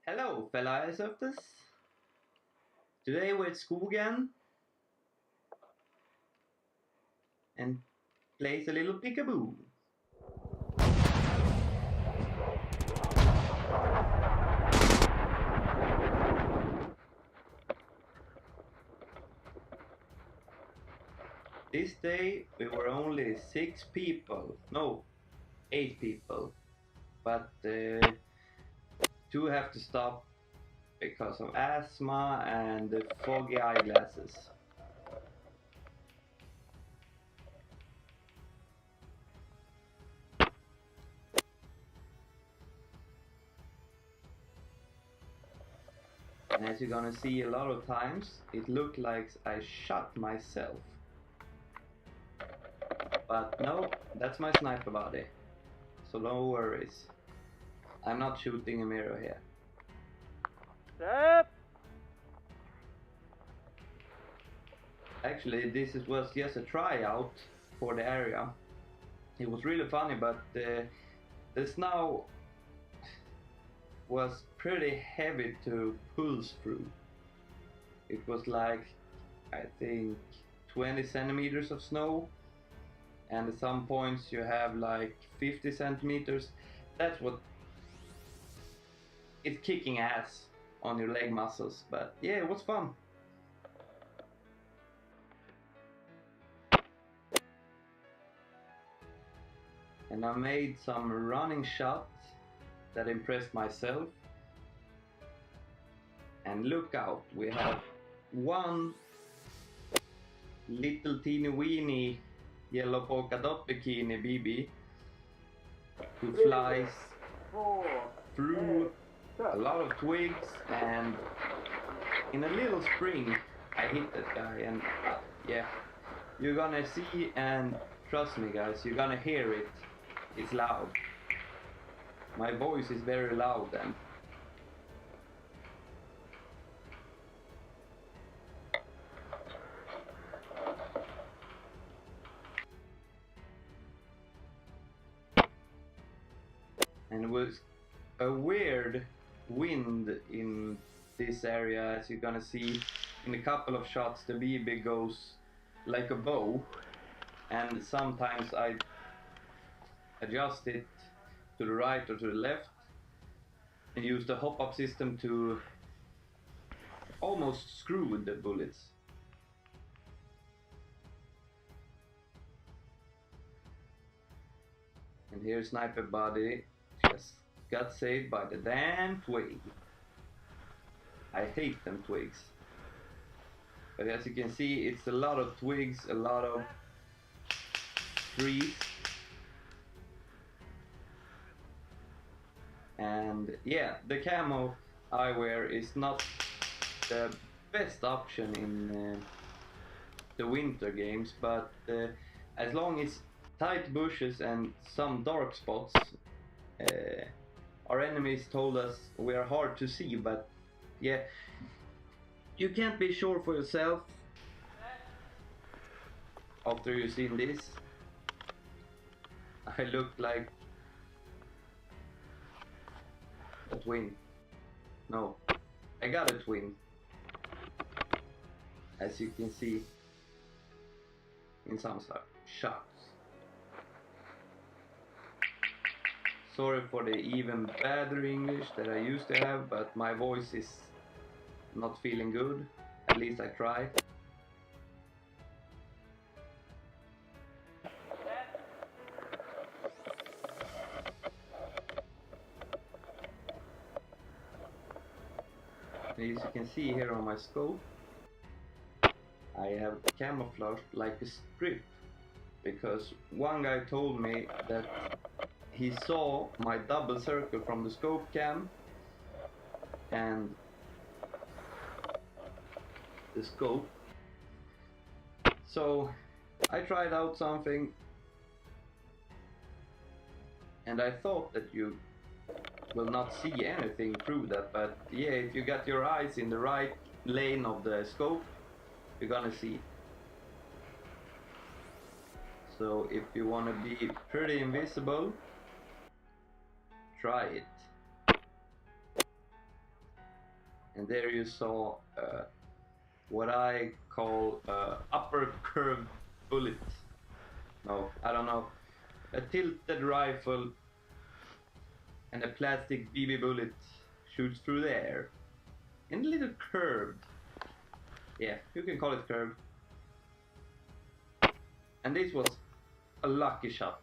Hello, fellow Airsofters. Today we're at Skogen and plays a little peekaboo. This day we were only 6 people, no, 8 people, but 2 have to stop because of asthma and the foggy eyeglasses. And as you're gonna see a lot of times, it looked like I shot myself. But no, that's my sniper body, so no worries. I'm not shooting a mirror here. Step. Actually, this was just a tryout for the area. It was really funny, but the snow was pretty heavy to pulse through. It was like, I think, 20 centimeters of snow, and at some points you have like 50 centimeters. That's what it's kicking ass on your leg muscles, but yeah, it was fun. And I made some running shots that impressed myself. And look out, we have one little teeny weeny yellow polka dot bikini BB who flies through a lot of twigs, and in a little spring I hit that guy, and yeah, you're gonna see, and trust me guys, you're gonna hear it. It's loud. My voice is very loud then. And it was a weird wind in this area, as you're gonna see in a couple of shots. The BB goes like a bow, and sometimes I adjust it to the right or to the left and use the hop-up system to almost screw with the bullets. And here's SNIPERBUDDS just got saved by the damn twig. I hate them twigs. But as you can see, it's a lot of twigs, a lot of trees. And yeah, the camo I wear is not the best option in the winter games, but as long as tight bushes and some dark spots, our enemies told us we are hard to see, but yeah, you can't be sure for yourself after you've seen this. I look like a twin. No, I got a twin, as you can see in some shots. Sorry for the even better English that I used to have, but my voice is not feeling good. At least I try. As you can see here on my scope, I have camouflaged like a strip, because one guy told me that he saw my double circle from the scope cam and the scope. So I tried out something, and I thought that you will not see anything through that, but yeah, if you got your eyes in the right lane of the scope, you're gonna see. So if you want to be pretty invisible, try it. and there you saw what I call upper curved bullet. No, I don't know. A tilted rifle and a plastic BB bullet shoots through the air. And a little curved. Yeah, you can call it curved. And this was a lucky shot.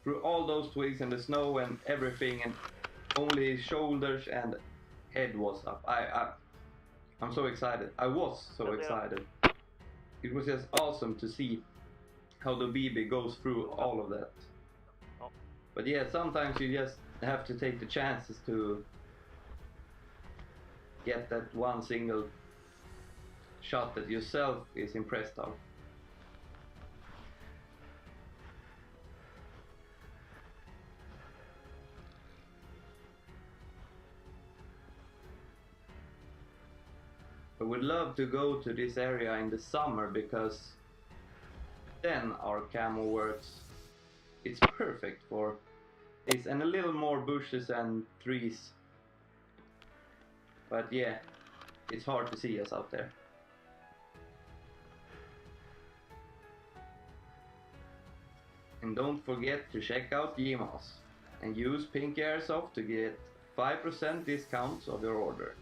Through all those twigs and the snow and everything, and only his shoulders and head was up. I'm so excited. I was so excited. It was just awesome to see how the BB goes through all of that. But yeah, sometimes you just have to take the chances to get that one single shot that yourself is impressed of. I would love to go to this area in the summer, because then our camo works. It's perfect for this, and a little more bushes and trees. But yeah, it's hard to see us out there. And don't forget to check out jmas and use pinkyairsoft to get 5% discounts of your order.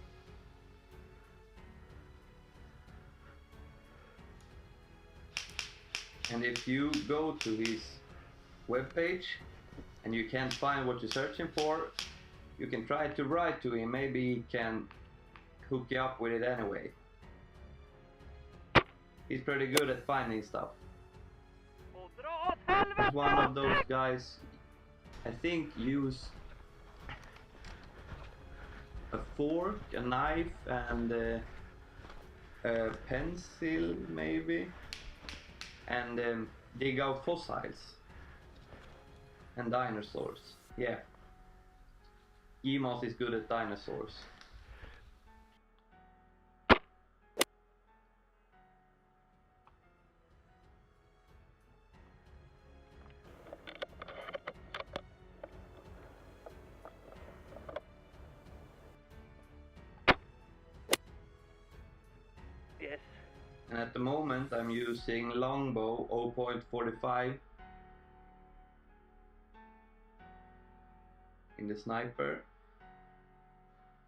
And if you go to his webpage and you can't find what you're searching for, you can try to write to him. Maybe he can hook you up with it anyway. He's pretty good at finding stuff. He's one of those guys, I think, use a fork, a knife, and a pencil maybe, and dig out fossils and dinosaurs. Yeah, jmas is good at dinosaurs. Yes. And at the moment I'm using longbow 0.45 in the sniper,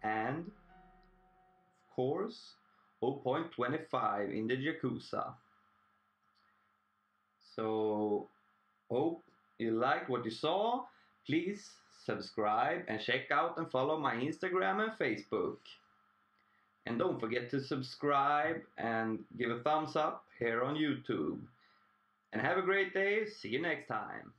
and of course 0.25 in the Yakuza. So hope you liked what you saw. Please subscribe and check out and follow my Instagram and Facebook. And don't forget to subscribe and give a thumbs up here on YouTube. And have a great day. See you next time.